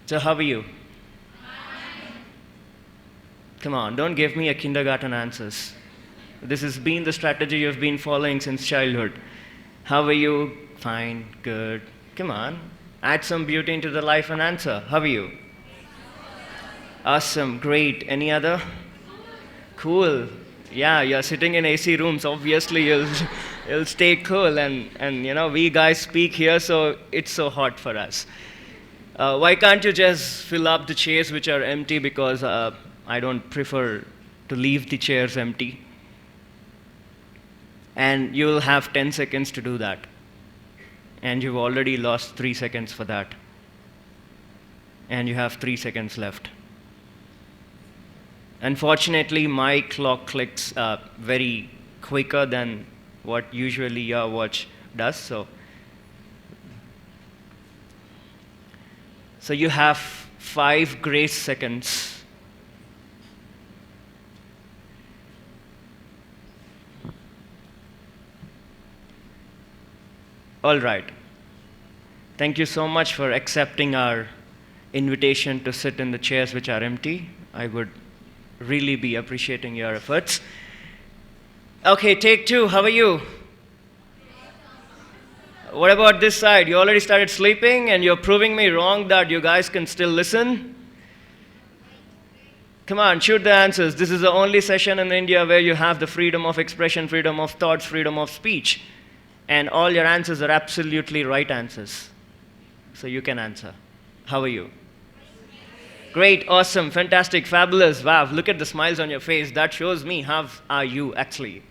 So how are you? Come on, don't give me a kindergarten answers. This has been the strategy you've been following since childhood. How are you? Fine, good. Come on, add some beauty into the life and answer. How are you? Awesome, great. Any other? Cool. Yeah, you're sitting in AC rooms. Obviously, you'll stay cool. And we guys speak here, so it's so hot for us. Why can't you just fill up the chairs which are empty? Because I don't prefer to leave the chairs empty. And you will have 10 seconds to do that. And you've already lost 3 seconds for that. And you have 3 seconds left. Unfortunately, my clock clicks very quicker than what usually your watch does. So you have 5 grace seconds. All right. Thank you so much for accepting our invitation to sit in the chairs which are empty. I would really be appreciating your efforts. Okay, take 2. How are you? What about this side? You already started sleeping and you're proving me wrong that you guys can still listen? Come on, shoot the answers. This is the only session in India where you have the freedom of expression, freedom of thoughts, freedom of speech. And all your answers are absolutely right answers. So you can answer. How are you? Great, awesome, fantastic, fabulous. Wow, look at the smiles on your face. That shows me how are you actually.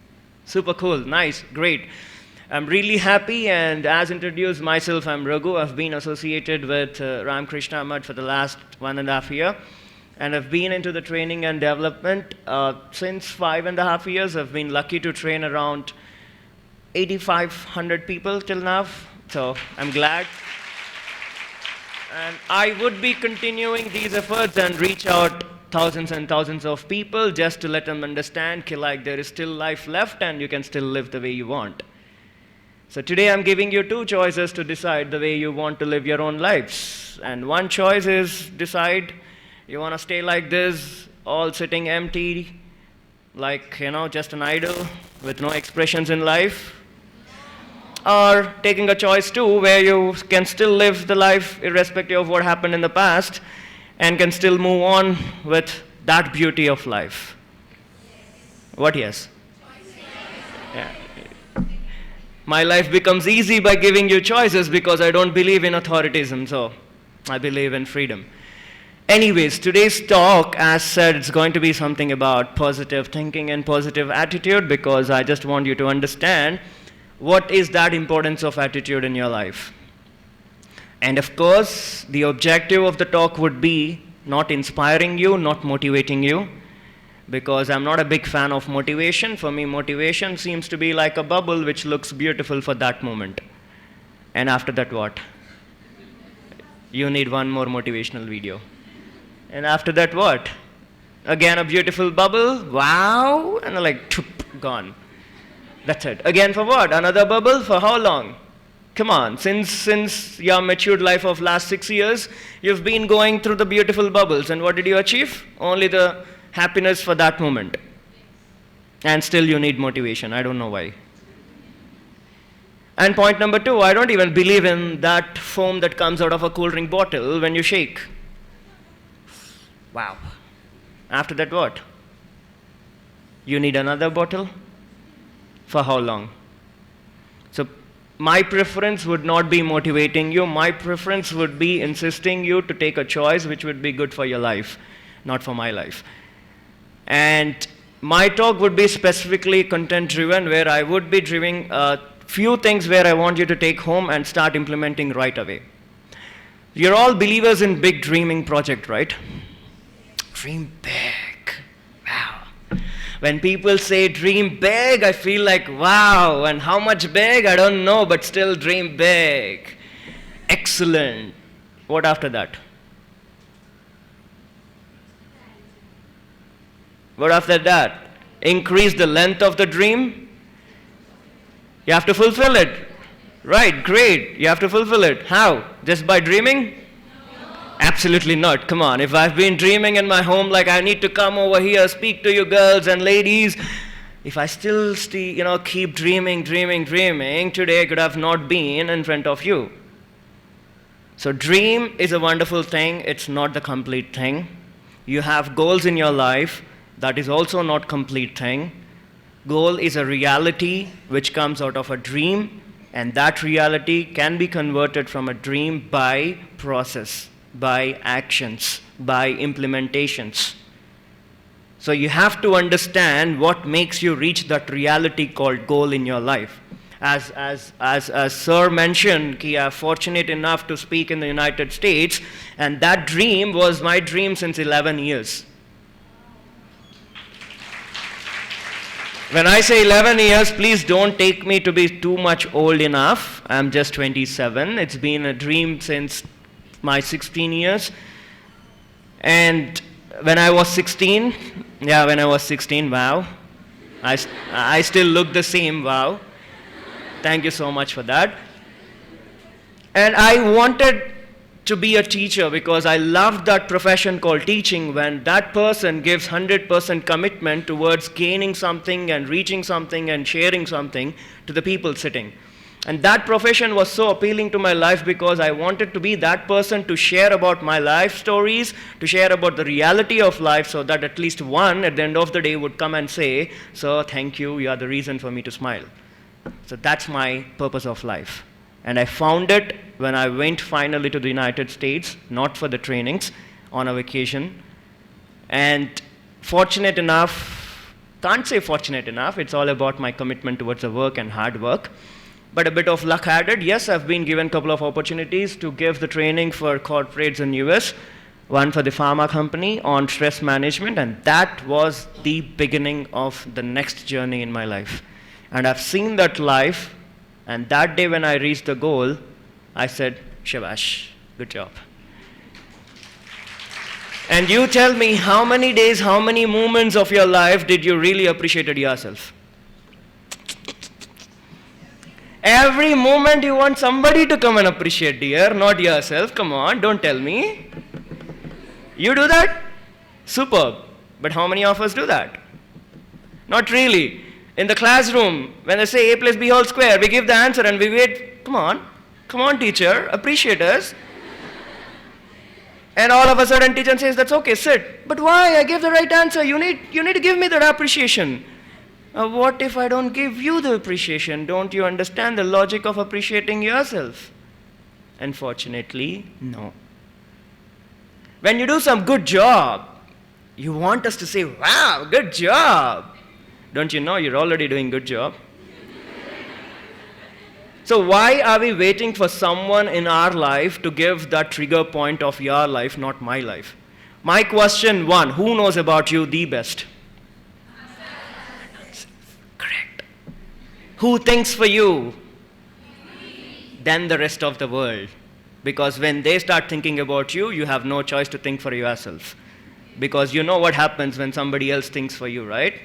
Super cool, nice, great. I'm really happy, and as introduced myself, I'm Raghu. I've been associated with Ramakrishna Mutt for the last 1.5 years. And I've been into the training and development since 5.5 years. I've been lucky to train around 8,500 people till now, so I'm glad. And I would be continuing these efforts and reach out thousands and thousands of people just to let them understand like there is still life left and you can still live the way you want. So today I'm giving you 2 choices to decide the way you want to live your own lives. And one choice is decide you want to stay like this, all sitting empty, like, just an idol with no expressions in life. Or taking a choice 2 where you can still live the life irrespective of what happened in the past and can still move on with that beauty of life. What yes? Yeah. My life becomes easy by giving you choices because I don't believe in authoritism, so I believe in freedom. Anyways, today's talk, as said, it's going to be something about positive thinking and positive attitude because I just want you to understand what is that importance of attitude in your life. And of course, the objective of the talk would be not inspiring you, not motivating you, because I'm not a big fan of motivation. For me, motivation seems to be like a bubble which looks beautiful for that moment. And after that, what? You need one more motivational video. And after that, what? Again, a beautiful bubble, wow, and like, gone. That's it. Again for what? Another bubble? For how long? Come on, since your matured life of last 6 years, you've been going through the beautiful bubbles, and what did you achieve? Only the happiness for that moment. And still you need motivation. I don't know why. And point number 2, I don't even believe in that foam that comes out of a cool drink bottle when you shake. Wow. After that, what? You need another bottle? For how long? So my preference would not be motivating you. My preference would be insisting you to take a choice which would be good for your life, not for my life. And my talk would be specifically content-driven, where I would be driving a few things where I want you to take home and start implementing right away. You're all believers in big dreaming project, right? Dream big. Wow. When people say dream big, I feel like, wow, and how much big? I don't know, but still dream big. Excellent. What after that? What after that? Increase the length of the dream. You have to fulfill it. Right, great. You have to fulfill it. How? Just by dreaming? No. Absolutely not. Come on. If I've been dreaming in my home like I need to come over here, speak to you girls and ladies, if I still keep dreaming, today I could have not been in front of you. So dream is a wonderful thing. It's not the complete thing. You have goals in your life. That is also not complete thing. Goal is a reality which comes out of a dream, and that reality can be converted from a dream by process, by actions, by implementations. So you have to understand what makes you reach that reality called goal in your life. As Sir mentioned, I am fortunate enough to speak in the United States, and that dream was my dream since 11 years. When I say 11 years, please don't take me to be too much old enough. I'm just 27. It's been a dream since my 16 years. And when I was 16, wow. I still look the same, wow. Thank you so much for that. And I wanted to be a teacher because I loved that profession called teaching, when that person gives 100% commitment towards gaining something and reaching something and sharing something to the people sitting. And that profession was so appealing to my life because I wanted to be that person to share about my life stories, to share about the reality of life, so that at least one at the end of the day would come and say, "Sir, thank you, you are the reason for me to smile." So that's my purpose of life. And I found it when I went finally to the United States, not for the trainings, on a vacation. And fortunate enough, can't say fortunate enough, it's all about my commitment towards the work and hard work. But a bit of luck added. Yes, I've been given a couple of opportunities to give the training for corporates in US, one for the pharma company on stress management, and that was the beginning of the next journey in my life. And I've seen that life, and that day when I reached the goal, I said, "Shabash, good job." And you tell me, how many days, how many moments of your life did you really appreciate yourself? Every moment you want somebody to come and appreciate, dear, not yourself. Come on, don't tell me. You do that? Superb. But how many of us do that? Not really. In the classroom, when they say A plus B whole square, we give the answer and we wait. Come on, teacher, appreciate us. And all of a sudden, teacher says, "That's okay, sit." But why? I gave the right answer. You need to give me that appreciation. What if I don't give you the appreciation? Don't you understand the logic of appreciating yourself? Unfortunately, no. When you do some good job, you want us to say, "Wow, good job." Don't you know you're already doing good job? So why are we waiting for someone in our life to give that trigger point of your life, not my life? My question one, who knows about you the best? Correct. Who thinks for you? Then the rest of the world. Because when they start thinking about you, you have no choice to think for yourself. Because you know what happens when somebody else thinks for you, right?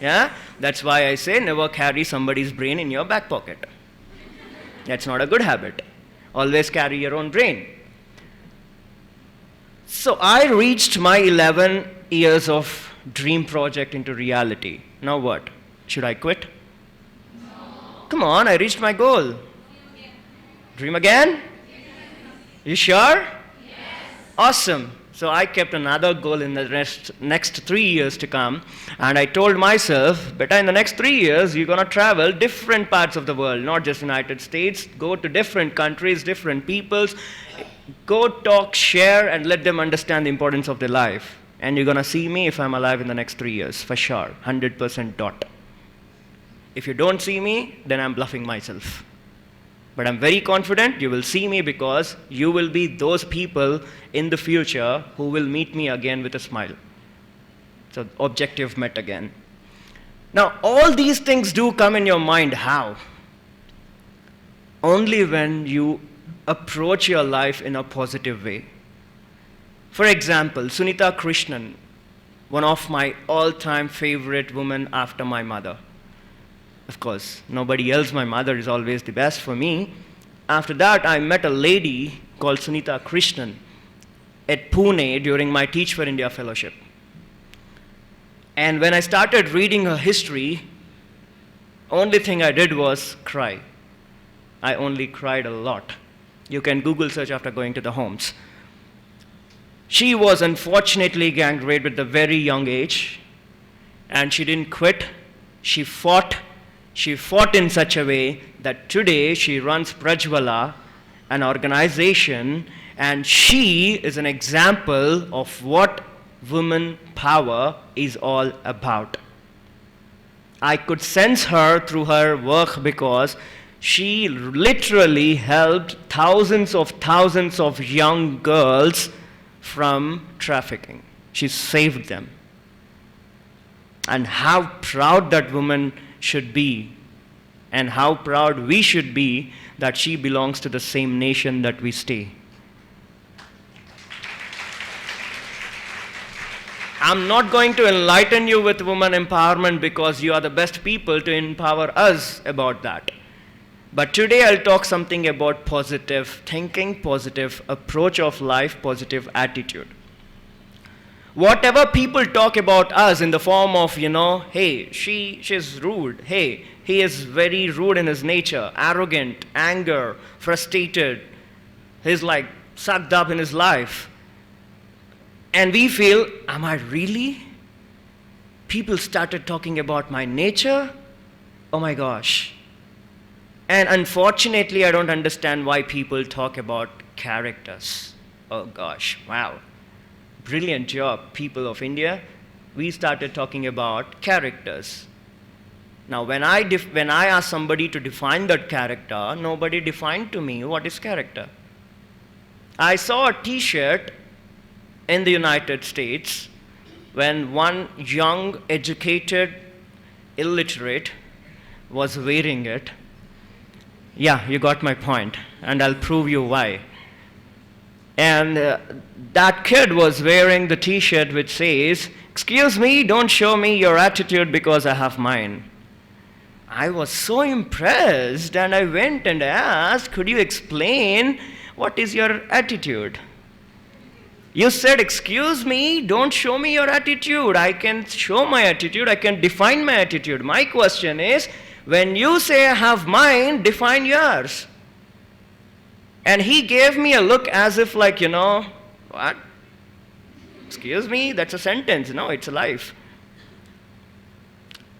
Yeah? That's why I say never carry somebody's brain in your back pocket. That's not a good habit. Always carry your own brain. So I reached my 11 years of dream project into reality. Now what? Should I quit? No. Come on, I reached my goal. Dream again? You sure? Yes. Awesome. So I kept another goal in the next 3 years to come, and I told myself, "Beta, in the next 3 years, you're going to travel different parts of the world, not just United States. Go to different countries, different peoples. Go talk, share, and let them understand the importance of their life. And you're going to see me if I'm alive in the next 3 years, for sure, 100% dot. If you don't see me, then I'm bluffing myself. But I'm very confident you will see me because you will be those people in the future who will meet me again with a smile." So objective met again. Now, all these things do come in your mind. How? Only when you approach your life in a positive way. For example, Sunita Krishnan, one of my all-time favorite women after my mother. Of course, nobody else, my mother is always the best for me. After that, I met a lady called Sunita Krishnan. at Pune during my Teach for India fellowship. And when I started reading her history, only thing I did was cry. I only cried a lot. You can Google search after going to the homes. She was unfortunately gang raped at a very young age, and she didn't quit. She fought. She fought in such a way that today she runs Prajwala, an organization, and she is an example of what women power is all about. I could sense her through her work because she literally helped thousands of young girls from trafficking. She saved them. And how proud that woman should be, and how proud we should be that she belongs to the same nation that we stay. I'm not going to enlighten you with women empowerment because you are the best people to empower us about that. But today I'll talk something about positive thinking, positive approach of life, positive attitude. Whatever people talk about us in the form of, hey, she's rude, hey, he is very rude in his nature, arrogant, anger, frustrated, he's like sucked up in his life. And we feel, am I really? People started talking about my nature? Oh my gosh. And unfortunately, I don't understand why people talk about characters. Oh gosh, wow. Brilliant job, people of India. We started talking about characters. Now, when I ask somebody to define that character, nobody defined to me what is character. I saw a t-shirt in the United States when one young, educated, illiterate was wearing it. Yeah, you got my point, and I'll prove you why. And that kid was wearing the t-shirt which says, "Excuse me, don't show me your attitude because I have mine." I was so impressed, and I went and asked, could you explain what is your attitude? You said, "Excuse me, don't show me your attitude. I can show my attitude, I can define my attitude." My question is, when you say I have mine, define yours. And he gave me a look as if like, what? Excuse me, that's a sentence. No, it's a life.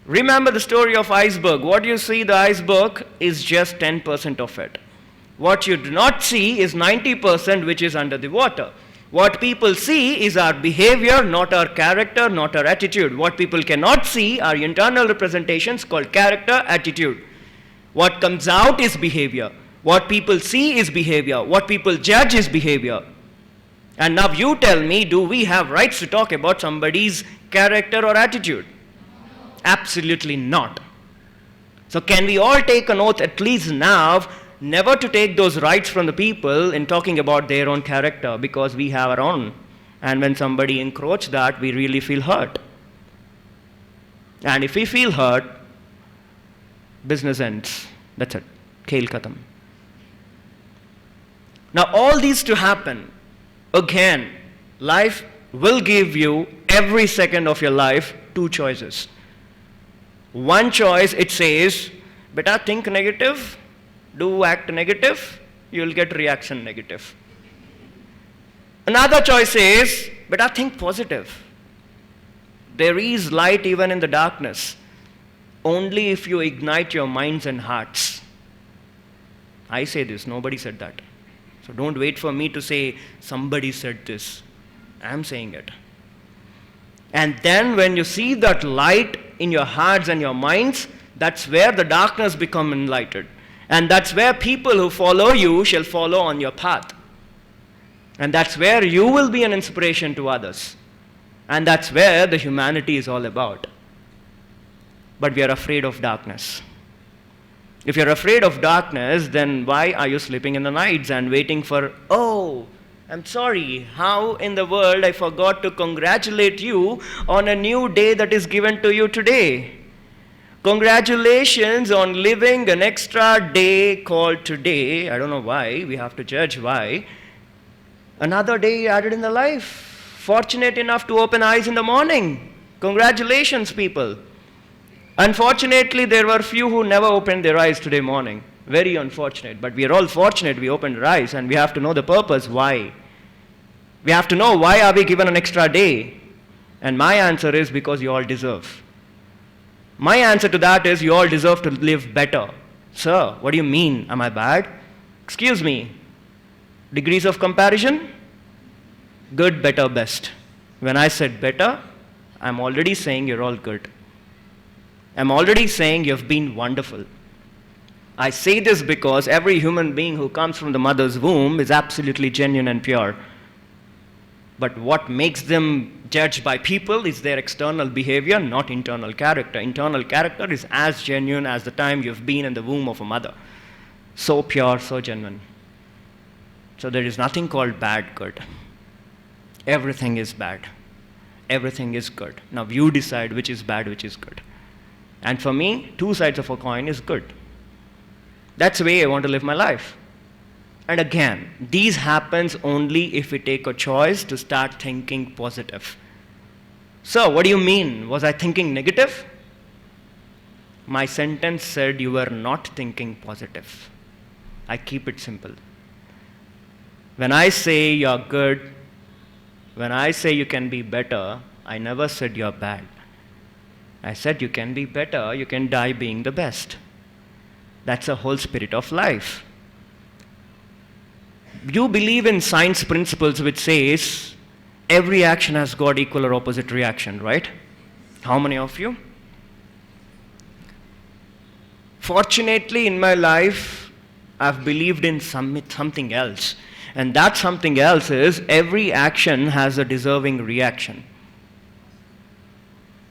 Remember the story of iceberg. What you see the iceberg is just 10% of it. What you do not see is 90%, which is under the water. What people see is our behavior, not our character, not our attitude. What people cannot see are internal representations called character, attitude. What comes out is behavior. What people see is behavior. What people judge is behavior. And now you tell me, do we have rights to talk about somebody's character or attitude? Absolutely not. So can we all take an oath at least now never to take those rights from the people in talking about their own character, because we have our own. And when somebody encroaches that, we really feel hurt. And if we feel hurt, business ends. That's it. Khel khatam. Now all these to happen, again, life will give you every second of your life two choices. One choice, it says, beta think negative, do act negative, you'll get reaction negative. Another choice is, beta think positive. There is light even in the darkness, only if you ignite your minds and hearts. I say this, nobody said that. So don't wait for me to say, somebody said this. I'm saying it. And then when you see that light in your hearts and your minds, that's where the darkness becomes enlightened. And that's where people who follow you shall follow on your path. And that's where you will be an inspiration to others. And that's where the humanity is all about. But we are afraid of darkness. If you're afraid of darkness, then why are you sleeping in the nights and waiting for, oh, I'm sorry, how in the world I forgot to congratulate you on a new day that is given to you today. Congratulations on living an extra day called today. I don't know why, we have to judge why. Another day added in the life. Fortunate enough to open eyes in the morning. Congratulations, people. Unfortunately, there were few who never opened their eyes today morning. Very unfortunate. But we are all fortunate we opened our eyes, and we have to know the purpose, why. We have to know why are we given an extra day. And my answer is because you all deserve. My answer to that is you all deserve to live better. Sir, what do you mean? Am I bad? Excuse me. Degrees of comparison? Good, better, best. When I said better, I'm already saying you're all good. I'm already saying you've been wonderful. I say this because every human being who comes from the mother's womb is absolutely genuine and pure. But what makes them judged by people is their external behavior, not internal character. Internal character is as genuine as the time you've been in the womb of a mother. So pure, so genuine. So there is nothing called bad, good. Everything is bad. Everything is good. Now you decide which is bad, which is good. And for me, two sides of a coin is good. That's the way I want to live my life. And again, these happens only if we take a choice to start thinking positive. So, what do you mean? Was I thinking negative? My sentence said you were not thinking positive. I keep it simple. When I say you're good, when I say you can be better, I never said you're bad. I said you can be better, you can die being the best. That's the whole spirit of life. You believe in science principles which says every action has got equal or opposite reaction, right? How many of you? Fortunately, in my life, I've believed in something else. And that something else is every action has a deserving reaction.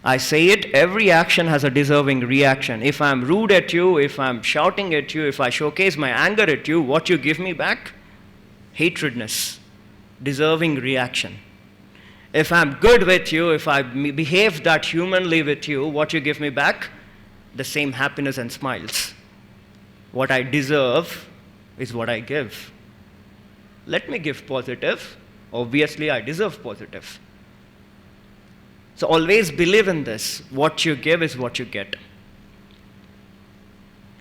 I say it, every action has a deserving reaction. If I'm rude at you, if I'm shouting at you, if I showcase my anger at you, what you give me back? Hatredness, deserving reaction. If I'm good with you, if I behave that humanly with you, what you give me back? The same happiness and smiles. What I deserve is what I give. Let me give positive. Obviously, I deserve positive. So always believe in this. What you give is what you get.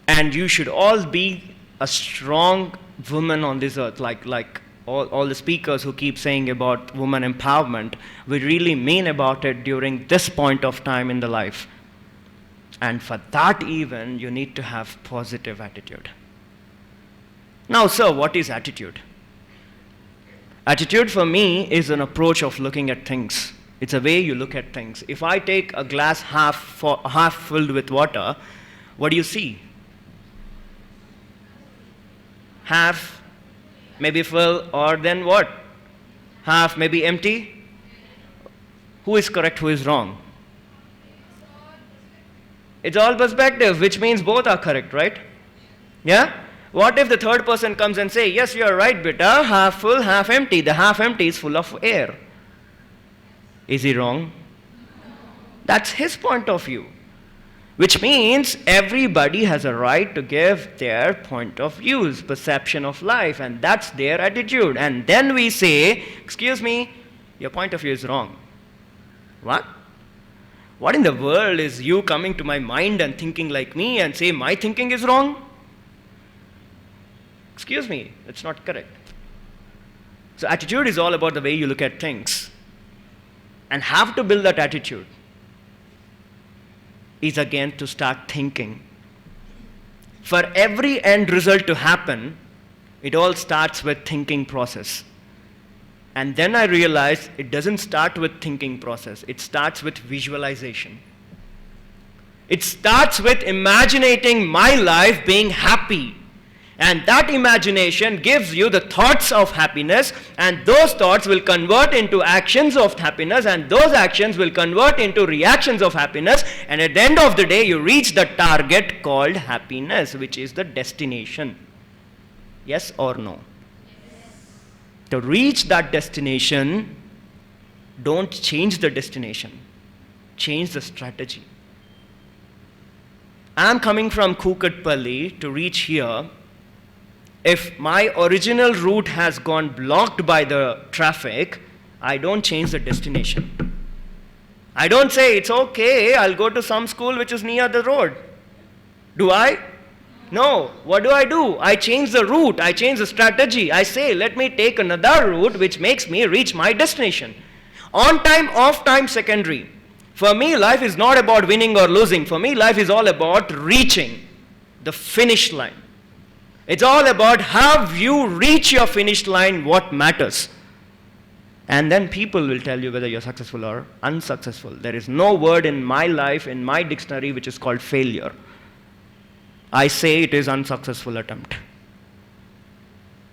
And you should all be a strong woman on this earth, like all the speakers who keep saying about woman empowerment, we really mean about it during this point of time in the life. And for that even, you need to have positive attitude. Now, sir, what is attitude? Attitude for me is an approach of looking at things. It's a way you look at things. If I take a glass half filled with water, what do you see? Half, maybe full, or then what? Half, maybe empty? Who is correct, who is wrong? It's all perspective, which means both are correct, right? Yeah? What if the third person comes and say, yes, you are right, beta, half full, half empty. The half empty is full of air. Is he wrong? That's his point of view. Which means everybody has a right to give their point of views, perception of life, and that's their attitude. And then we say, excuse me, your point of view is wrong. What? What in the world is you coming to my mind and thinking like me and say my thinking is wrong? Excuse me, that's not correct. So attitude is all about the way you look at things. And have to build that attitude is again to start thinking. For every end result to happen, it all starts with thinking process. And then I realized it doesn't start with thinking process. It starts with visualization. It starts with imagining my life being happy. And that imagination gives you the thoughts of happiness, and those thoughts will convert into actions of happiness, and those actions will convert into reactions of happiness, and at the end of the day you reach the target called happiness, which is the destination. Yes or no? To reach that destination, don't change the destination. Change the strategy. I'm coming from Kukatpalli to reach here. If my original route has gone blocked by the traffic, I don't change the destination. I don't say, it's okay, I'll go to some school which is near the road. Do I? No. What do? I change the route, I change the strategy. I say, let me take another route which makes me reach my destination. On time, off time, secondary. For me, life is not about winning or losing. For me, life is all about reaching the finish line. It's all about how you reach your finish line, what matters. And then people will tell you whether you're successful or unsuccessful. There is no word in my life, in my dictionary, which is called failure. I say it is unsuccessful attempt.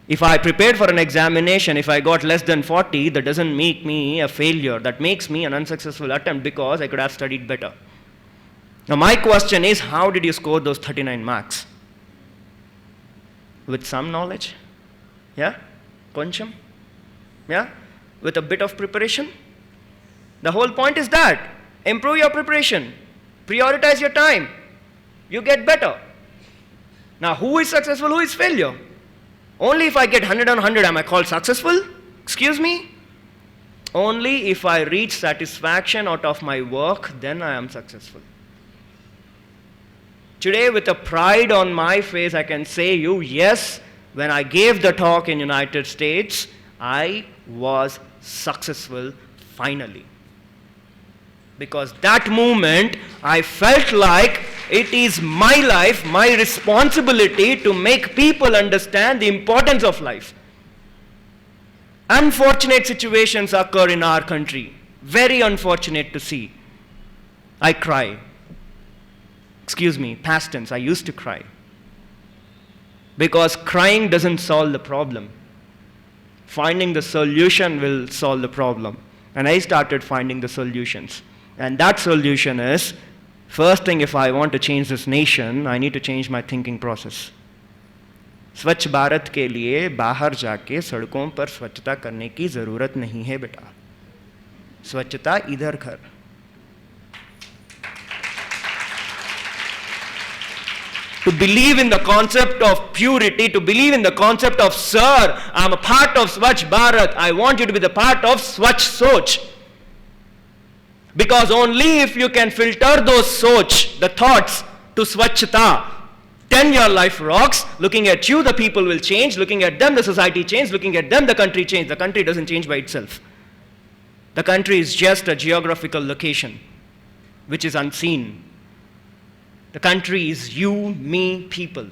If I prepared for an examination, if I got less than 40, that doesn't make me a failure. That makes me an unsuccessful attempt because I could have studied better. Now my question is, how did you score those 39 marks? With some knowledge? Yeah? Koncham? Yeah? With a bit of preparation? The whole point is that. Improve your preparation. Prioritize your time. You get better. Now who is successful, who is failure? Only if I get 100 on 100 am I called successful? Excuse me? Only if I reach satisfaction out of my work, then I am successful. Today, with a pride on my face, I can say you, yes, when I gave the talk in United States, I was successful finally. Because that moment, I felt like it is my life, my responsibility to make people understand the importance of life. Unfortunate situations occur in our country. Very unfortunate to see. I cry. Excuse me, past tense, I used to cry. Because crying doesn't solve the problem. Finding the solution will solve the problem. And I started finding the solutions. And that solution is, first thing, if I want to change this nation, I need to change my thinking process. स्वच्छ भारत के लिए बाहर जाके सड़कों पर स्वच्छता करने की ज़रूरत नहीं है बेटा. स्वच्छता इधर कर. To believe in the concept of purity, to believe in the concept of, sir, I'm a part of Swachh Bharat, I want you to be the part of Swachh Soch. Because only if you can filter those soch, the thoughts, to Swachhta, then your life rocks. Looking at you, the people will change. Looking at them, the society changes. Looking at them, the country changes. The country doesn't change by itself. The country is just a geographical location, which is unseen. The country is you, me, people.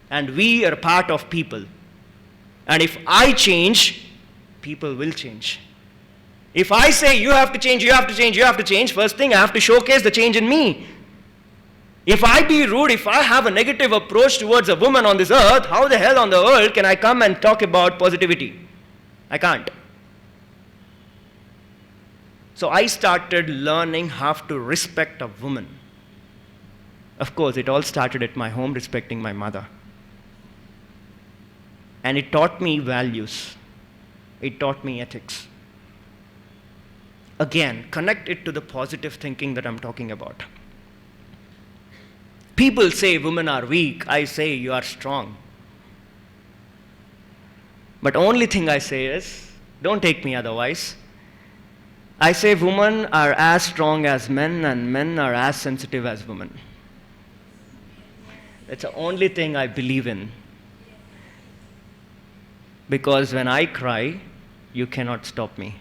And we are part of people. And if I change, people will change. If I say you have to change, you have to change, you have to change, first thing I have to showcase the change in me. If I be rude, if I have a negative approach towards a woman on this earth, how the hell on the world can I come and talk about positivity? I can't. So I started learning how to respect a woman. Of course, it all started at my home, respecting my mother. And it taught me values. It taught me ethics. Again, connect it to the positive thinking that I'm talking about. People say women are weak. I say you are strong. But only thing I say is, don't take me otherwise. I say women are as strong as men and men are as sensitive as women. That's the only thing I believe in. Because when I cry, you cannot stop me.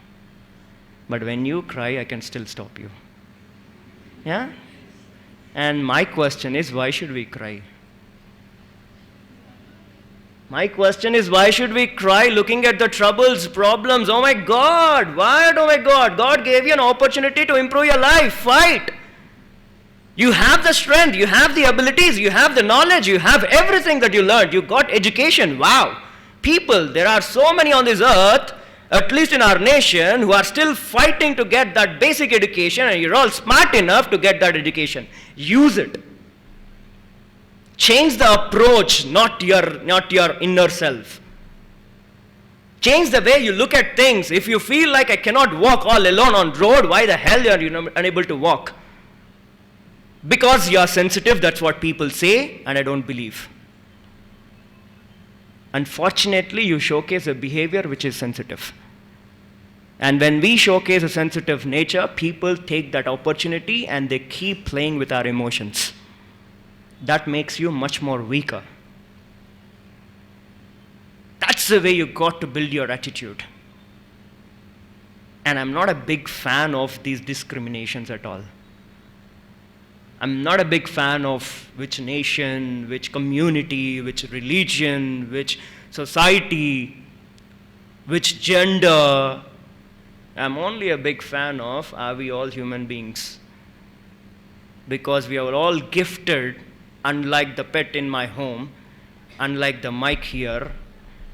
But when you cry, I can still stop you. Yeah? And my question is, why should we cry? My question is, why should we cry looking at the troubles, problems? Oh my God, what? Oh my God, God gave you an opportunity to improve your life. Fight. You have the strength, you have the abilities, you have the knowledge, you have everything that you learned. You got education. Wow. People, there are so many on this earth, at least in our nation, who are still fighting to get that basic education, and you're all smart enough to get that education. Use it. Change the approach, not your inner self. Change the way you look at things. If you feel like I cannot walk all alone on road, why the hell are you unable to walk? Because you are sensitive, that's what people say, and I don't believe. Unfortunately, you showcase a behavior which is sensitive. And when we showcase a sensitive nature, people take that opportunity and they keep playing with our emotions. That makes you much more weaker. That's the way you got to build your attitude. And I'm not a big fan of these discriminations at all. I'm not a big fan of which nation, which community, which religion, which society, which gender. I'm only a big fan of, are we all human beings? Because we are all gifted, unlike the pet in my home, unlike the mic here,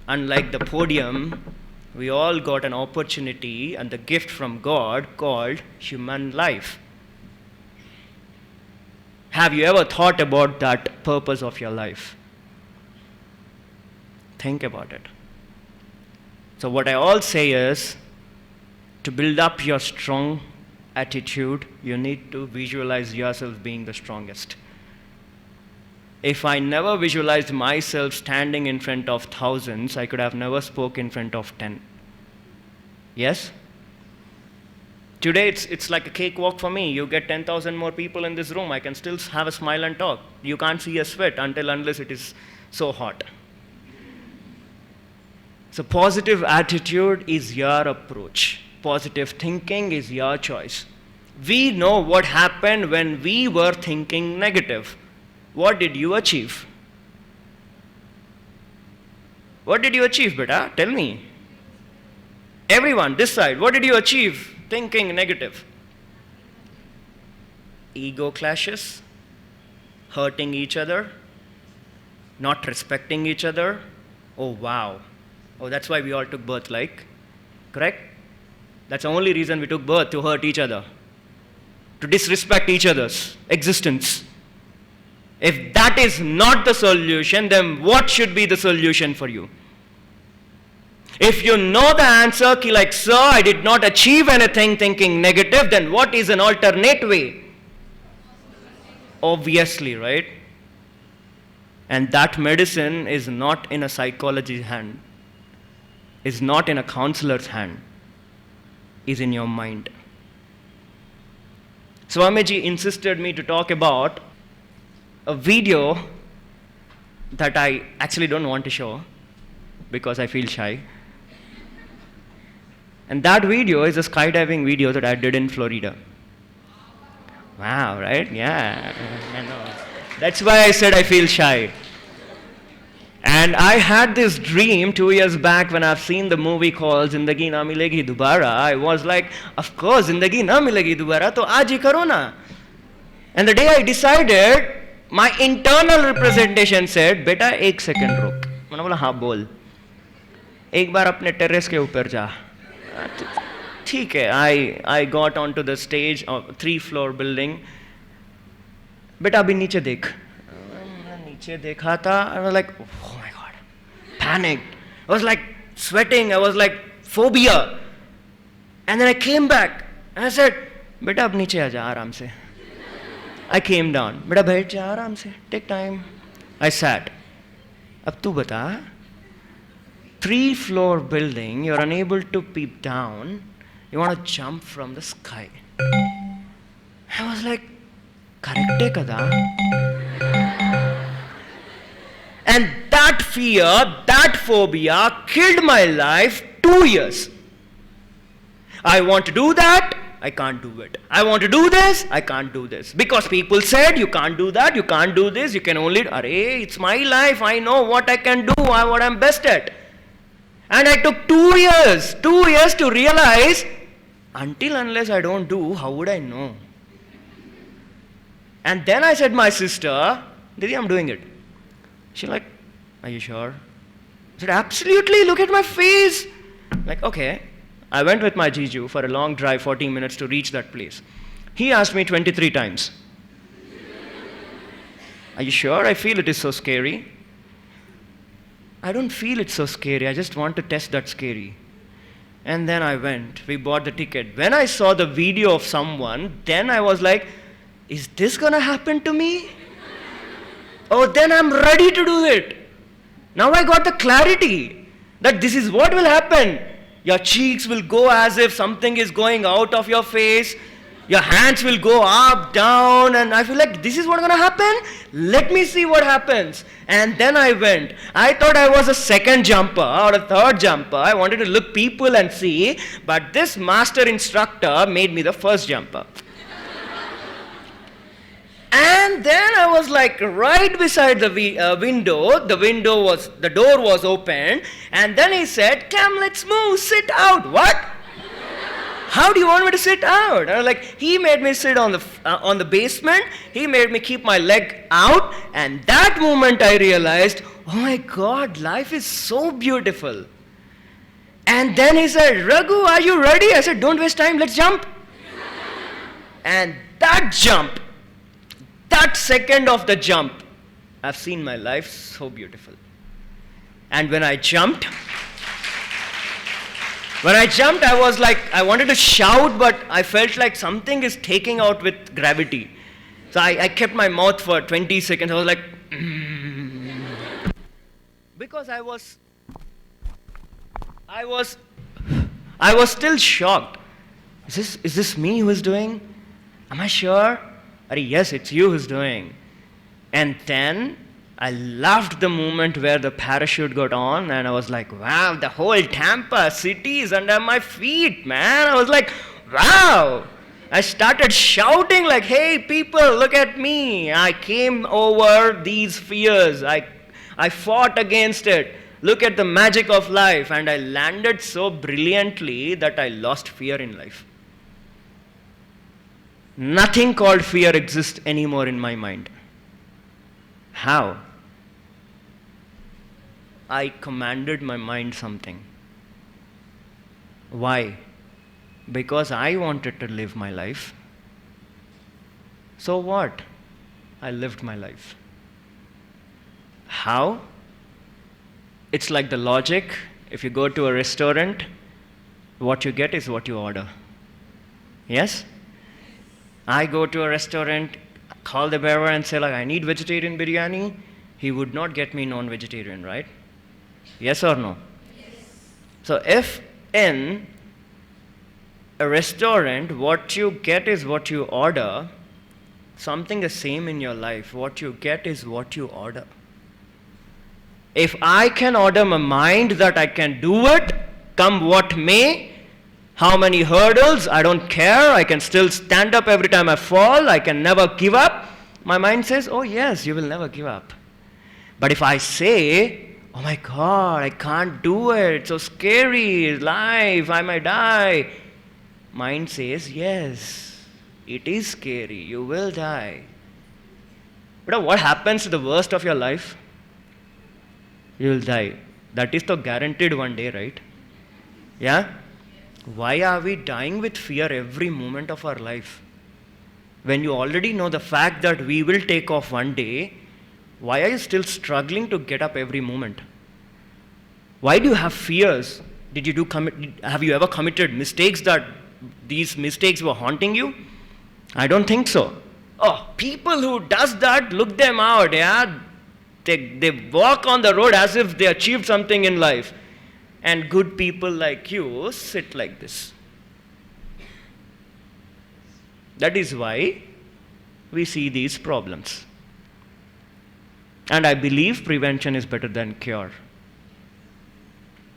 unlike the podium, we all got an opportunity and the gift from God called human life. Have you ever thought about that purpose of your life? Think about it. So what I all say is, to build up your strong attitude, you need to visualize yourself being the strongest. If I never visualized myself standing in front of thousands, I could have never spoke in front of 10. Yes? Today it's like a cakewalk for me. You get 10,000 more people in this room, I can still have a smile and talk. You can't see a sweat unless it is so hot. So positive attitude is your approach. Positive thinking is your choice. We know what happened when we were thinking negative. What did you achieve? What did you achieve, beta? Tell me. Everyone, this side, what did you achieve thinking negative? Ego clashes, hurting each other, not respecting each other. Oh, wow. Oh, that's why we all took birth, like, correct? That's the only reason we took birth, to hurt each other, to disrespect each other's existence. If that is not the solution, then what should be the solution for you? If you know the answer, like, sir, I did not achieve anything thinking negative, then what is an alternate way? Obviously, right? And that medicine is not in a psychologist's hand, is not in a counselor's hand, is in your mind. Swamiji insisted me to talk about a video that I actually don't want to show because I feel shy. And that video is a skydiving video that I did in Florida. Wow, right? Yeah, I know. That's why I said I feel shy. And I had this dream 2 years back when I've seen the movie called Zindagi Na Milegi Dobara. I was like, of course, Zindagi Na Milegi Dobara, to aaj hi karo na. And the day I decided, my internal representation said, beta, ek second ruk. मैंने बोला हाँ बोल. एक बार अपने terrace के ऊपर जा. ठीक है. I got onto the stage of 3-floor building. बेटा अभी नीचे देख. नीचे देखा था. I was like, oh my God, panicked. I was like sweating. I was like phobia. And then I came back and I said, बेटा अब नीचे आ जा आराम से. I came down. बेटा बैठ जा आराम से. Take time. I sat. अब तू बता. 3-floor building, you're unable to peep down. You want to jump from the sky. I was like, correct kada? And that fear, that phobia killed my life 2 years. I want to do that, I can't do it. I want to do this, I can't do this. Because people said, you can't do that, you can't do this, you can only, arey, it's my life, I know what I can do, what I'm best at. And I took 2 years to realize, until unless I don't do, how would I know? And then I said, my sister, Didi, I'm doing it. She's like, are you sure? I said, absolutely, look at my face. Like, okay. I went with my Jiju for a long drive, 14 minutes to reach that place. He asked me 23 times, are you sure? I feel it is so scary. I don't feel it's so scary. I just want to test that scary. And then I went. We bought the ticket. When I saw the video of someone, then I was like, is this going to happen to me? Oh, then I'm ready to do it. Now I got the clarity that this is what will happen. Your cheeks will go as if something is going out of your face. Your hands will go up, down, and I feel like this is what's going to happen. Let me see what happens. And then I went. I thought I was a second jumper or a third jumper. I wanted to look people and see, but this master instructor made me the first jumper. And then I was like right beside the window. The door was open. And then he said, "Come, let's move, sit out." What? How do you want me to sit out? I was like, he made me sit on the basement. He made me keep my leg out. And that moment I realized, oh my God, life is so beautiful. And then he said, "Raghu, are you ready?" I said, "Don't waste time, let's jump." And that jump, that second of the jump, I've seen my life so beautiful. And when I jumped, I was like, I wanted to shout, but I felt like something is taking out with gravity. So I kept my mouth for 20 seconds. I was like, because I was still shocked. Is this me who is doing? Am I sure? Yes, it's you who's doing. And then I loved the moment where the parachute got on, and I was like, wow, the whole Tampa city is under my feet, man. I was like, wow. I started shouting like, hey, people, look at me. I came over these fears. I fought against it. Look at the magic of life. And I landed so brilliantly that I lost fear in life. Nothing called fear exists anymore in my mind. How? I commanded my mind something. Why? Because I wanted to live my life. So what? I lived my life. How? It's like the logic. If you go to a restaurant, what you get is what you order. Yes? I go to a restaurant, call the bearer and say, like, I need vegetarian biryani. He would not get me non-vegetarian, right? Yes or no? Yes. So if in a restaurant, what you get is what you order, something the same in your life. What you get is what you order. If I can order my mind that I can do it, come what may, how many hurdles, I don't care, I can still stand up every time I fall, I can never give up, my mind says, oh yes, you will never give up. But if I say, oh my God, I can't do it, it's so scary, life, I might die, mind says, yes, it is scary, you will die. But what happens to the worst of your life? You will die. That is the guaranteed one day, right? Yeah? Why are we dying with fear every moment of our life? When you already know the fact that we will take off one day, why are you still struggling to get up every moment? Why do you have fears? Have you ever committed mistakes that these mistakes were haunting you? I don't think so. Oh, people who does that, look them out, yeah? They walk on the road as if they achieved something in life. And good people like you sit like this. That is why we see these problems. And I believe prevention is better than cure.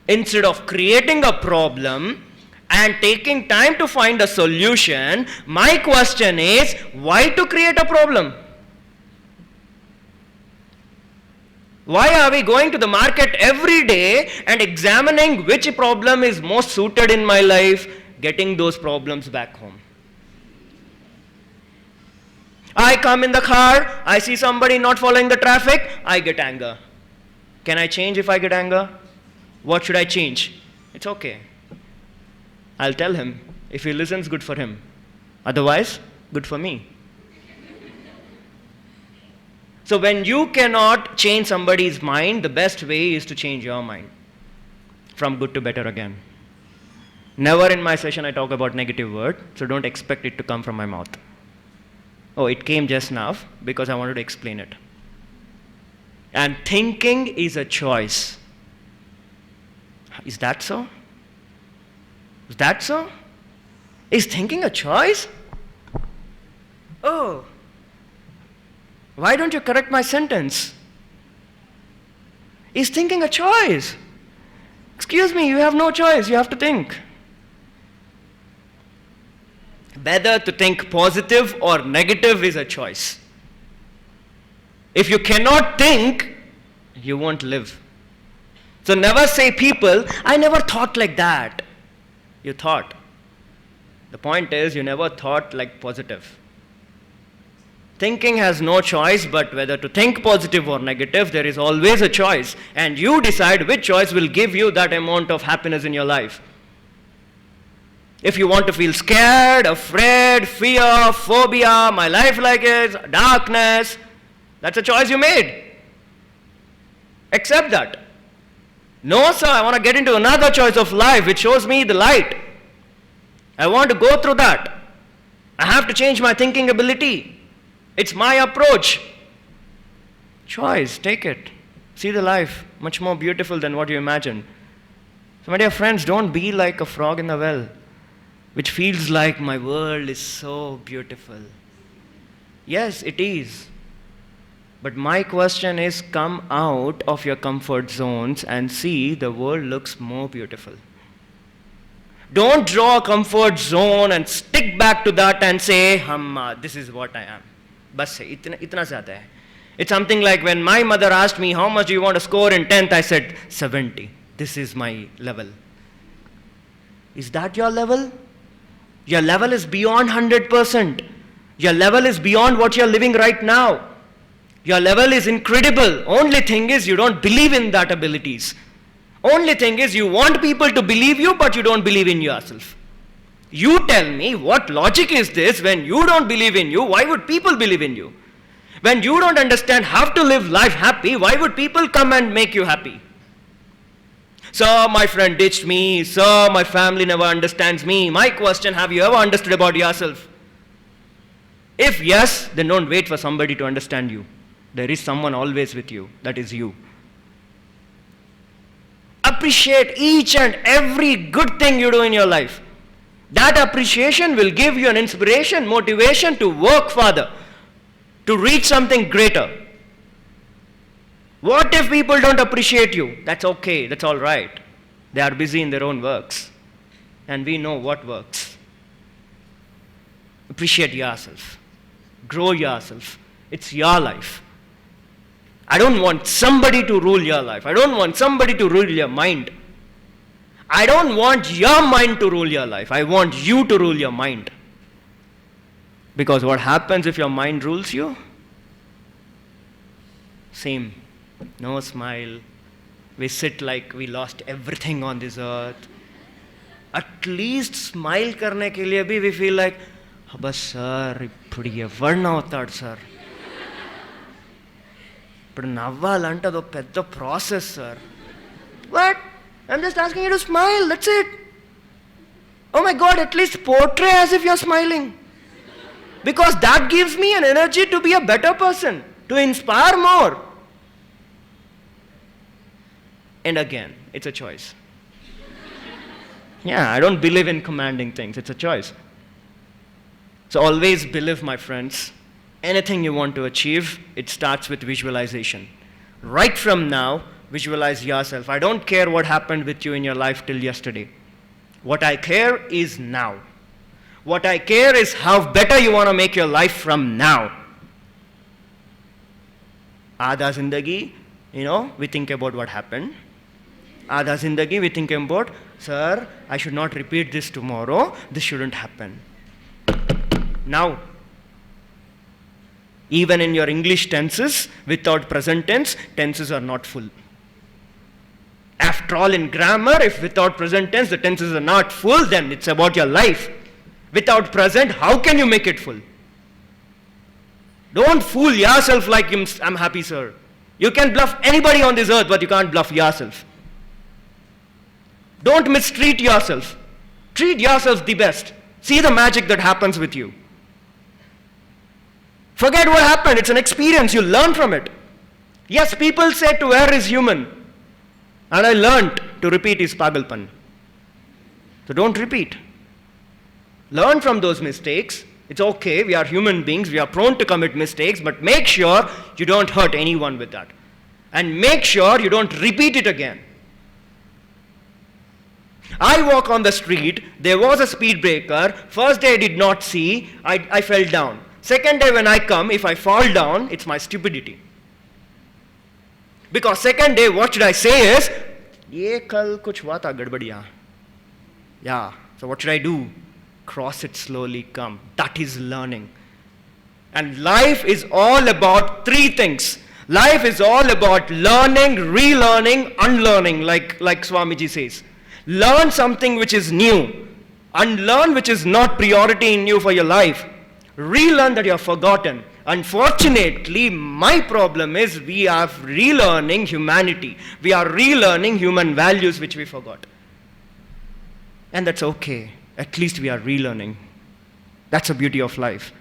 Instead of creating a problem and taking time to find a solution, my question is, why to create a problem? Why are we going to the market every day and examining which problem is most suited in my life, getting those problems back home? I come in the car, I see somebody not following the traffic, I get anger. Can I change if I get anger? What should I change? It's okay. I'll tell him. If he listens, good for him. Otherwise, good for me. So when you cannot change somebody's mind, the best way is to change your mind. From good to better again. Never in my session I talk about negative word, so don't expect it to come from my mouth. Oh, it came just now because I wanted to explain it. And thinking is a choice. Is that so? Is that so? Is thinking a choice? Oh. Why don't you correct my sentence? Is thinking a choice? Excuse me, you have no choice, you have to think. Whether to think positive or negative is a choice. If you cannot think, you won't live. So never say people, I never thought like that. You thought. The point is, you never thought like positive. Thinking has no choice, but whether to think positive or negative, there is always a choice. And you decide which choice will give you that amount of happiness in your life. If you want to feel scared, afraid, fear, phobia, my life like is, darkness, that's a choice you made. Accept that. No, sir, I want to get into another choice of life which shows me the light. I want to go through that. I have to change my thinking ability. It's my approach. Choice, take it. See the life, much more beautiful than what you imagine. So my dear friends, don't be like a frog in the well, which feels like my world is so beautiful. Yes, it is. But my question is, come out of your comfort zones and see the world looks more beautiful. Don't draw a comfort zone and stick back to that and say, this is what I am. Bas hai, itna zyada hai. It's something like when my mother asked me, how much do you want to score in 10th? I said, 70. This is my level. Is that your level? Your level is beyond 100%. Your level is beyond what you're living right now. Your level is incredible. Only thing is you don't believe in that abilities. Only thing is you want people to believe you, but you don't believe in yourself. You tell me, what logic is this? When you don't believe in you, why would people believe in you? When you don't understand how to live life happy, why would people come and make you happy? Sir, my friend ditched me. Sir, my family never understands me. My question, have you ever understood about yourself? If yes, then don't wait for somebody to understand you. There is someone always with you. That is you. Appreciate each and every good thing you do in your life. That appreciation will give you an inspiration, motivation to work further, to reach something greater. What if people don't appreciate you? That's okay, that's all right. They are busy in their own works. And we know what works. Appreciate yourself. Grow yourself. It's your life. I don't want somebody to rule your life. I don't want somebody to rule your mind. I don't want your mind to rule your life. I want you to rule your mind. Because what happens if your mind rules you? Same. No smile. We sit like we lost everything on this earth. At least smile karne ke liye bhi we feel like, bas sir, ippudu evarna avutadu sir. But navvalante ado pedda process sir. What? I'm just asking you to smile, that's it. Oh my God, at least portray as if you're smiling. Because that gives me an energy to be a better person, to inspire more. And again, it's a choice. Yeah, I don't believe in commanding things, it's a choice. So always believe, my friends, anything you want to achieve, it starts with visualization. Right from now, visualize yourself. I don't care what happened with you in your life till yesterday. What I care is now. What I care is how better you want to make your life from now. Aadha zindagi, we think about what happened. Aadha zindagi, we think about, sir, I should not repeat this tomorrow. This shouldn't happen. Now, even in your English tenses, without present tense, tenses are not full. After all, in grammar, if without present tense, the tenses are not full, then it's about your life. Without present, how can you make it full? Don't fool yourself like I'm happy, sir. You can bluff anybody on this earth, but you can't bluff yourself. Don't mistreat yourself. Treat yourself the best. See the magic that happens with you. Forget what happened. It's an experience. You learn from it. Yes, people say to err is human. And I learnt to repeat is pagalpan. So don't repeat. Learn from those mistakes. It's okay, we are human beings, we are prone to commit mistakes, but make sure you don't hurt anyone with that. And make sure you don't repeat it again. I walk on the street, there was a speed breaker, first day I did not see, I fell down. Second day when I come, if I fall down, it's my stupidity. Because second day, what should I say is, ye kal kuch hua tha gadbadiya. Yeah, so what should I do? Cross it slowly, come. That is learning. And life is all about three things. Life is all about learning, relearning, unlearning, like Swamiji says. Learn something which is new. Unlearn which is not priority in you for your life. Relearn that you have forgotten. Unfortunately, my problem is we are relearning humanity. We are relearning human values which we forgot. And that's okay. At least we are relearning. That's the beauty of life.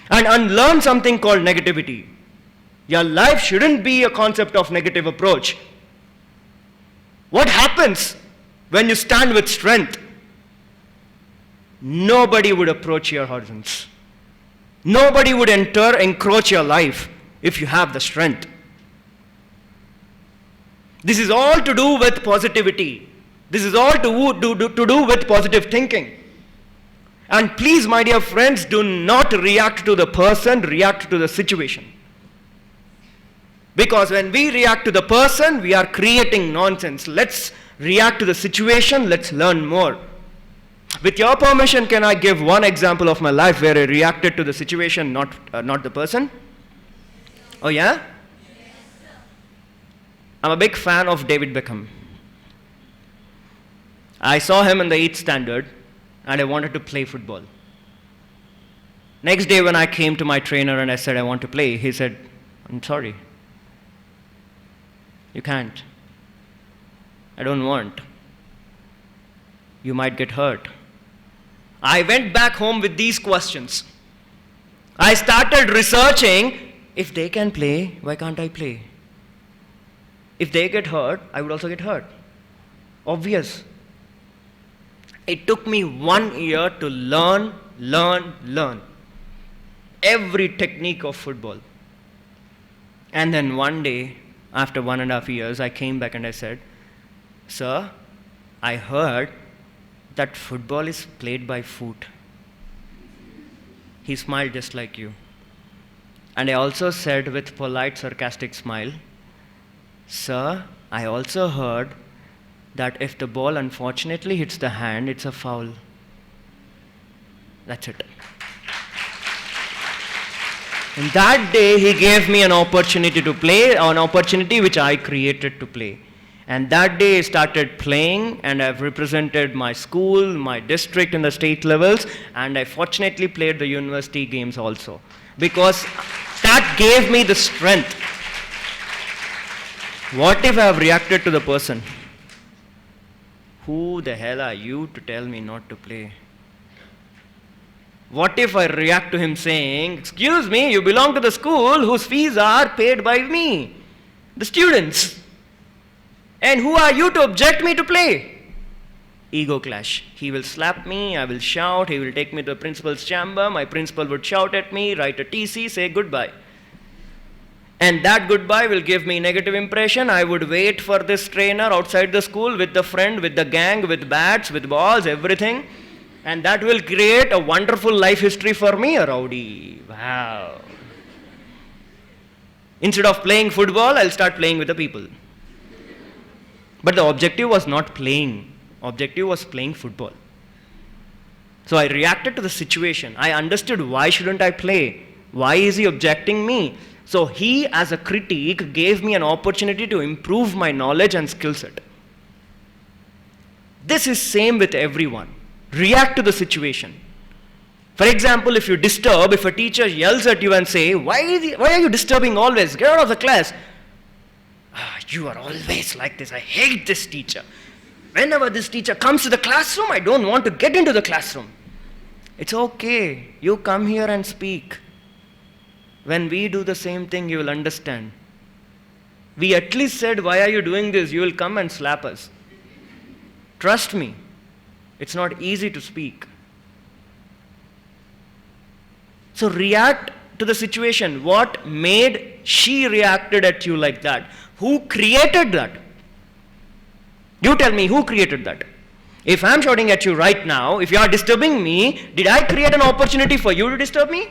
And unlearn something called negativity. Your life shouldn't be a concept of negative approach. What happens when you stand with strength? Nobody would approach your horizons. Nobody would encroach your life if you have the strength. This is all to do with positivity. This is all to do with positive thinking. And please, my dear friends, do not react to the person, react to the situation. Because when we react to the person, we are creating nonsense. Let's react to the situation, let's learn more. With your permission, can I give one example of my life where I reacted to the situation, not the person? Oh yeah? I'm a big fan of David Beckham. I saw him in the 8th standard and I wanted to play football. Next day when I came to my trainer and I said I want to play, he said, I'm sorry. You can't. I don't want. You might get hurt. I went back home with these questions. I started researching, if they can play, why can't I play? If they get hurt, I would also get hurt. Obvious. It took me 1 year to learn every technique of football. And then one day, after 1.5 years, I came back and I said, Sir, I heard that football is played by foot. He smiled just like you. And I also said with polite, sarcastic smile, Sir, I also heard that if the ball unfortunately hits the hand, it's a foul. That's it. And that day, he gave me an opportunity to play, an opportunity which I created to play. And that day, I started playing, and I've represented my school, my district in the state levels, and I fortunately played the university games also. Because that gave me the strength. What if I have reacted to the person? Who the hell are you to tell me not to play? What if I react to him saying, excuse me, you belong to the school whose fees are paid by me, the students. And who are you to object me to play? Ego clash. He will slap me, I will shout, he will take me to the principal's chamber, my principal would shout at me, write a TC, say goodbye. And that goodbye will give me negative impression. I would wait for this trainer outside the school with the friend, with the gang, with bats, with balls, everything. And that will create a wonderful life history for me, a rowdy. Wow. Instead of playing football, I'll start playing with the people. But the objective was not playing. Objective was playing football. So I reacted to the situation. I understood why shouldn't I play? Why is he objecting me? So he, as a critique, gave me an opportunity to improve my knowledge and skill set. This is same with everyone. React to the situation. For example, if a teacher yells at you and say, why are you disturbing always? Get out of the class. You are always like this. I hate this teacher. Whenever this teacher comes to the classroom, I don't want to get into the classroom. It's okay. You come here and speak. When we do the same thing, you will understand. We at least said, why are you doing this? You will come and slap us. Trust me, it's not easy to speak. So react to the situation. What made she reacted at you like that? Who created that? You tell me, who created that? If I'm shouting at you right now, if you are disturbing me, did I create an opportunity for you to disturb me?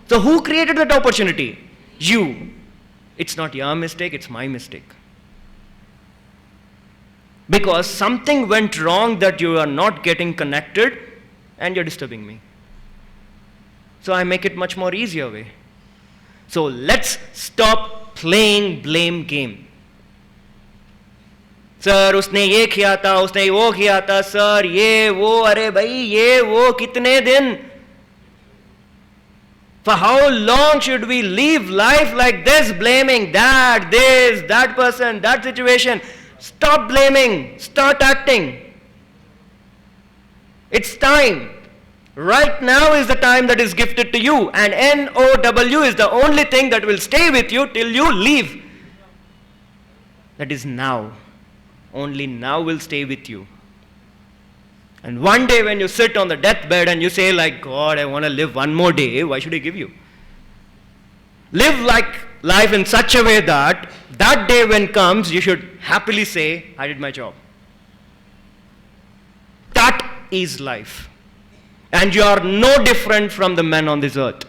So who created that opportunity? You. It's not your mistake, it's my mistake. Because something went wrong that you are not getting connected and you're disturbing me. So I make it much more easier way. So let's stop playing blame game. Sir उसने ये किया था, उसने वो किया था, sir ये वो, अरे भाई ये वो, कितने दिन? For how long should we live life like this, blaming that, this, that person, that situation? Stop blaming, start acting. It's time. Right now is the time that is gifted to you, and NOW is the only thing that will stay with you till you leave. That is now. Only now will stay with you. And one day when you sit on the deathbed and you say like, God, I want to live one more day, why should I give you? Live like life in such a way that that day when comes, you should happily say, I did my job. That is life. And you are no different from the men on this earth.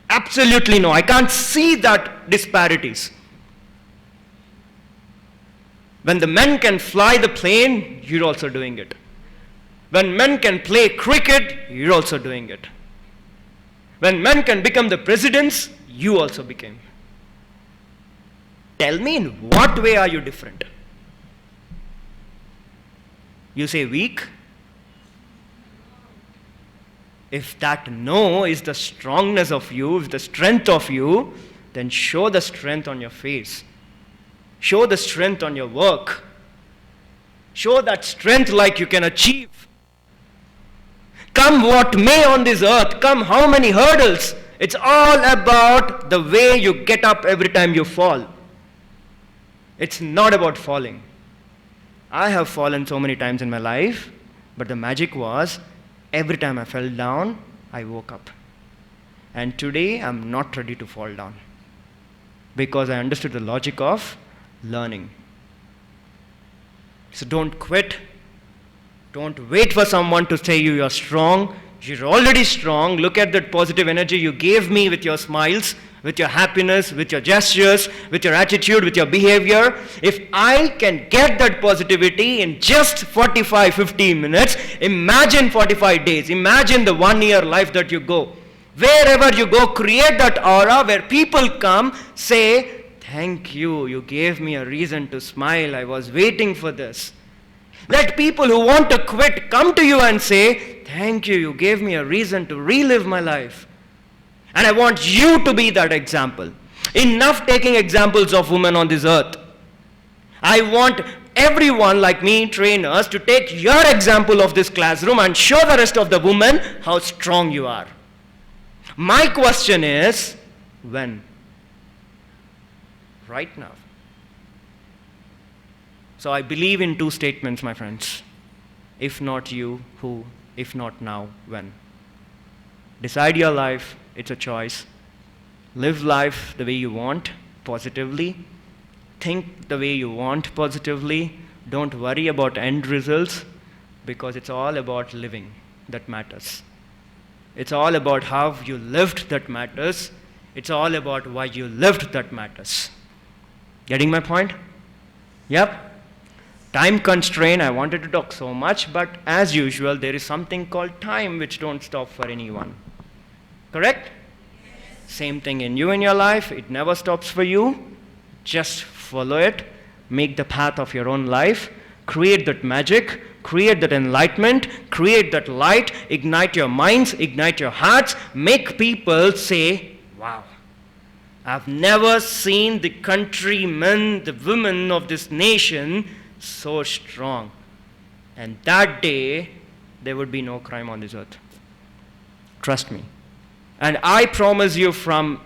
Absolutely no. I can't see that disparities. When the men can fly the plane, you're also doing it. When men can play cricket, you're also doing it. When men can become the presidents, you also became. Tell me, in what way are you different? You say weak? If that no is the strongness of you, is the strength of you, then show the strength on your face. Show the strength on your work. Show that strength like you can achieve. Come what may on this earth, come how many hurdles, it's all about the way you get up every time you fall. It's not about falling. I have fallen so many times in my life, but the magic was, every time I fell down, I woke up. And today, I'm not ready to fall down. Because I understood the logic of learning. So don't quit. Don't wait for someone to say you're strong. You're already strong. Look at that positive energy you gave me with your smiles, with your happiness, with your gestures, with your attitude, with your behavior. If I can get that positivity in just 45, 50 minutes, imagine 45 days. Imagine the 1 year life that you go. Wherever you go, create that aura where people come, say, thank you, you gave me a reason to smile. I was waiting for this. Let people who want to quit come to you and say, thank you, you gave me a reason to relive my life. And I want you to be that example. Enough taking examples of women on this earth. I want everyone like me, trainers, to take your example of this classroom and show the rest of the women how strong you are. My question is, when? Right now. So I believe in two statements, my friends. If not you, who? If not now, when? Decide your life. It's a choice. Live life the way you want, positively. Think the way you want, positively. Don't worry about end results, because it's all about living that matters. It's all about how you lived that matters. It's all about why you lived that matters. Getting my point? Yep. Time constraint, I wanted to talk so much, but as usual, there is something called time which don't stop for anyone. Correct? Yes. Same thing in you in your life, it never stops for you. Just follow it, make the path of your own life, create that magic, create that enlightenment, create that light, ignite your minds, ignite your hearts, make people say, wow. I've never seen the countrymen, the women of this nation so strong. And that day, there would be no crime on this earth. Trust me. And I promise you from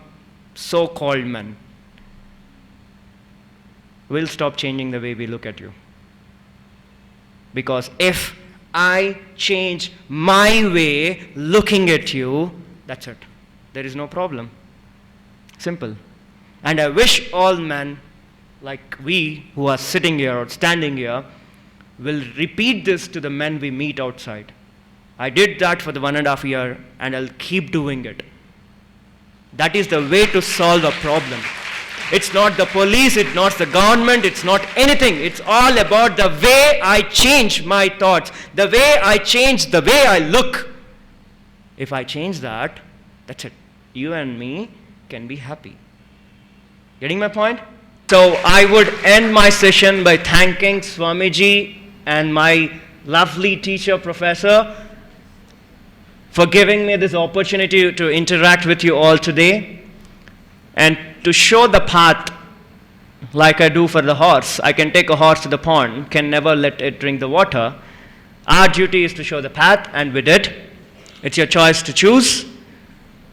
so-called men, we'll stop changing the way we look at you. Because if I change my way looking at you, that's it. There is no problem. Simple. And I wish all men like we who are sitting here or standing here will repeat this to the men we meet outside. I did that for the 1.5 years and I'll keep doing it. That is the way to solve a problem. It's not the police, it's not the government, it's not anything. It's all about the way I change my thoughts, the way I change the way I look. If I change that, that's it. You and me can be happy. Getting my point? So I would end my session by thanking Swamiji and my lovely teacher, professor, for giving me this opportunity to interact with you all today and to show the path like I do for the horse. I can take a horse to the pond, can never let it drink the water. Our duty is to show the path, and we did. It's your choice to choose.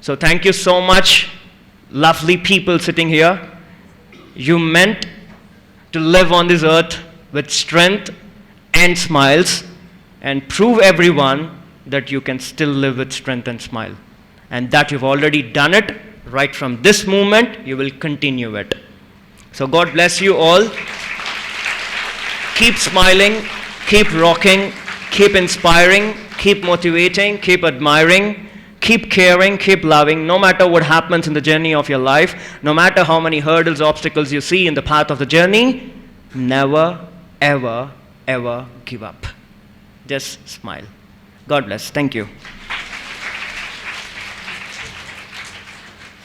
So thank you so much, lovely people sitting here. You meant to live on this earth with strength and smiles and prove everyone that you can still live with strength and smile. And that you've already done it. Right from this moment, you will continue it. So God bless you all. Keep smiling, keep rocking, keep inspiring, keep motivating, keep admiring, keep caring, keep loving, no matter what happens in the journey of your life, no matter how many hurdles, obstacles you see in the path of the journey, never, ever, ever give up. Just smile. God bless. Thank you.